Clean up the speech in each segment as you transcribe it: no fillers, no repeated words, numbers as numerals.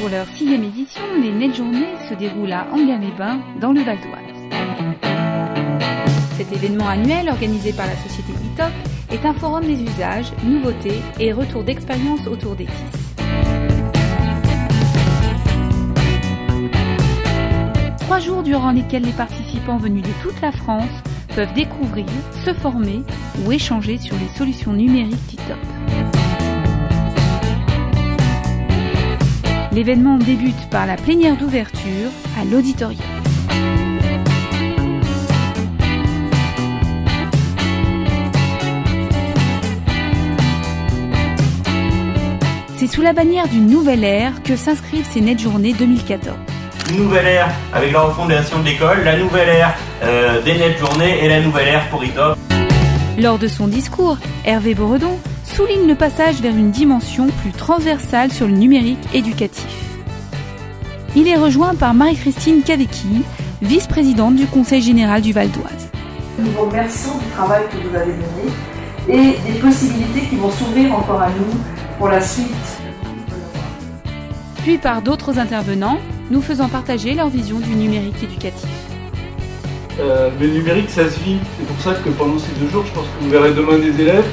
Pour leur 6e édition, les Net Journées se déroulent à Enghien-les-Bains, dans le Val d'Oise. Cet événement annuel, organisé par la société DITOP, est un forum des usages, nouveautés et retours d'expérience autour des tisses. 3 jours durant lesquels les participants venus de toute la France peuvent découvrir, se former ou échanger sur les solutions numériques DITOP. L'événement débute par la plénière d'ouverture à l'auditorium. C'est sous la bannière d'une nouvelle ère que s'inscrivent ces Net Journées 2014. Une nouvelle ère avec la refondation de l'école, la nouvelle ère des Net Journées et la nouvelle ère pour DITOP. Lors de son discours, Hervé Boredon souligne le passage vers une dimension plus transversale sur le numérique éducatif. Il est rejoint par Marie-Christine Cavecchi, vice-présidente du Conseil général du Val d'Oise. Nous vous remercions du travail que vous avez mené et des possibilités qui vont s'ouvrir encore à nous pour la suite. Puis par d'autres intervenants, nous faisant partager leur vision du numérique éducatif. Le numérique, ça se vit. C'est pour ça que pendant ces 2 jours, je pense que vous verrez demain des élèves,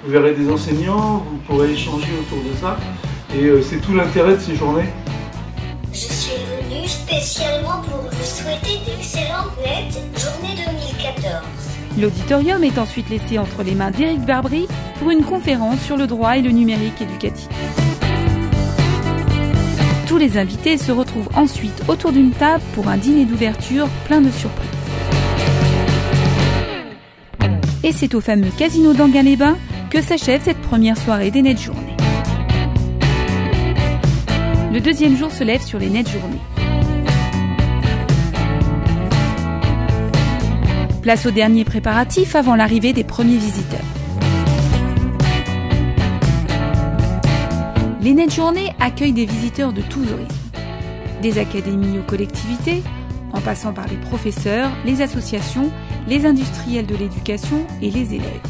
vous verrez des enseignants, vous pourrez échanger autour de ça. Et c'est tout l'intérêt de ces journées. Je suis venue spécialement pour vous souhaiter d'excellentes Net Journées 2014. L'auditorium est ensuite laissé entre les mains d'Éric Barbry pour une conférence sur le droit et le numérique éducatif. Tous les invités se retrouvent ensuite autour d'une table pour un dîner d'ouverture plein de surprises. Et c'est au fameux casino d'Enghien-les-Bains que s'achève cette première soirée des Net Journées. Le 2e jour se lève sur les Net Journées. Place aux derniers préparatifs avant l'arrivée des premiers visiteurs. Les Net Journées accueillent des visiteurs de tous horizons. Des académies aux collectivités, en passant par les professeurs, les associations, les industriels de l'éducation et les élèves.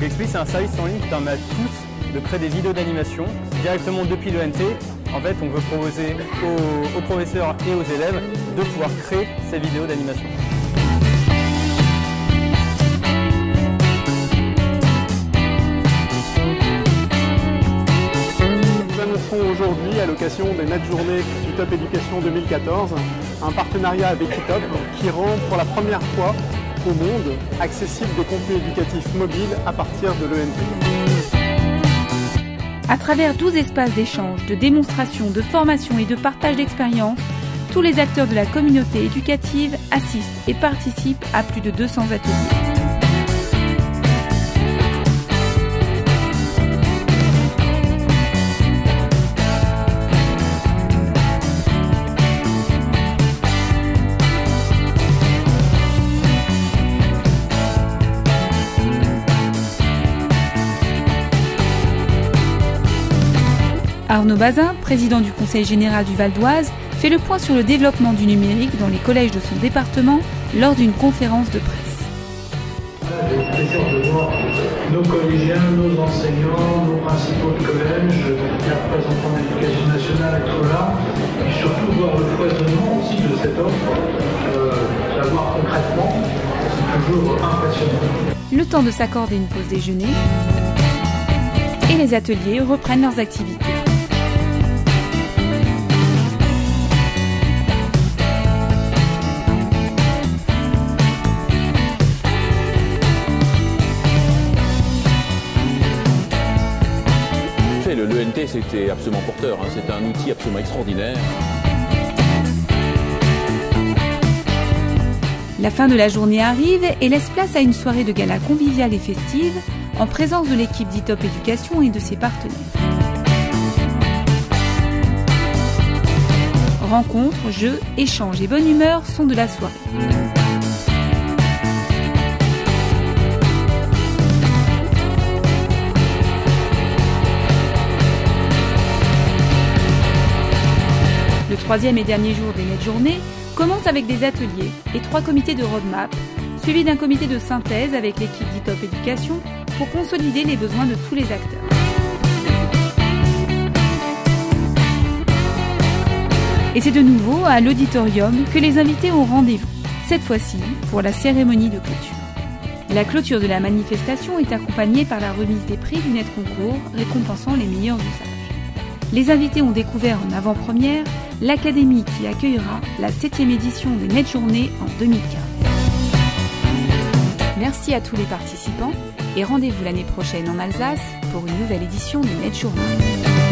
Explic, c'est un service en ligne qui permet à tous de créer des vidéos d'animation directement depuis l'ENT. En fait, on veut proposer aux professeurs et aux élèves de pouvoir créer ces vidéos d'animation. Nous annonçons aujourd'hui, à l'occasion des Net Journées DITOP Éducation 2014, un partenariat avec DITOP qui rend pour la première fois au monde accessible des contenus éducatifs mobiles à partir de l'ENT. À travers 12 espaces d'échange, de démonstration, de formation et de partage d'expériences, tous les acteurs de la communauté éducative assistent et participent à plus de 200 ateliers. Arnaud Bazin, président du Conseil général du Val d'Oise, fait le point sur le développement du numérique dans les collèges de son département lors d'une conférence de presse. J'ai le plaisir de voir nos collégiens, nos enseignants, nos principaux de collège, les représentants de l'éducation nationale être là, et surtout voir le foisonnement aussi de cette offre, la voir concrètement, c'est toujours impressionnant. Le temps de s'accorder une pause déjeuner et les ateliers reprennent leurs activités. L'ENT, c'était absolument porteur, c'était un outil absolument extraordinaire. La fin de la journée arrive et laisse place à une soirée de gala conviviale et festive en présence de l'équipe DITOP Éducation et de ses partenaires. Rencontres, jeux, échanges et bonne humeur sont de la soirée. Le 3e et dernier jour des Net Journées commence avec des ateliers et 3 comités de roadmap, suivis d'un comité de synthèse avec l'équipe DITOP Éducation pour consolider les besoins de tous les acteurs. Et c'est de nouveau à l'auditorium que les invités ont rendez-vous, cette fois-ci pour la cérémonie de clôture. La clôture de la manifestation est accompagnée par la remise des prix du Net Concours récompensant les meilleurs usages. Les invités ont découvert en avant-première l'académie qui accueillera la 7e édition des Net Journées en 2015. Merci à tous les participants et rendez-vous l'année prochaine en Alsace pour une nouvelle édition des Net Journées.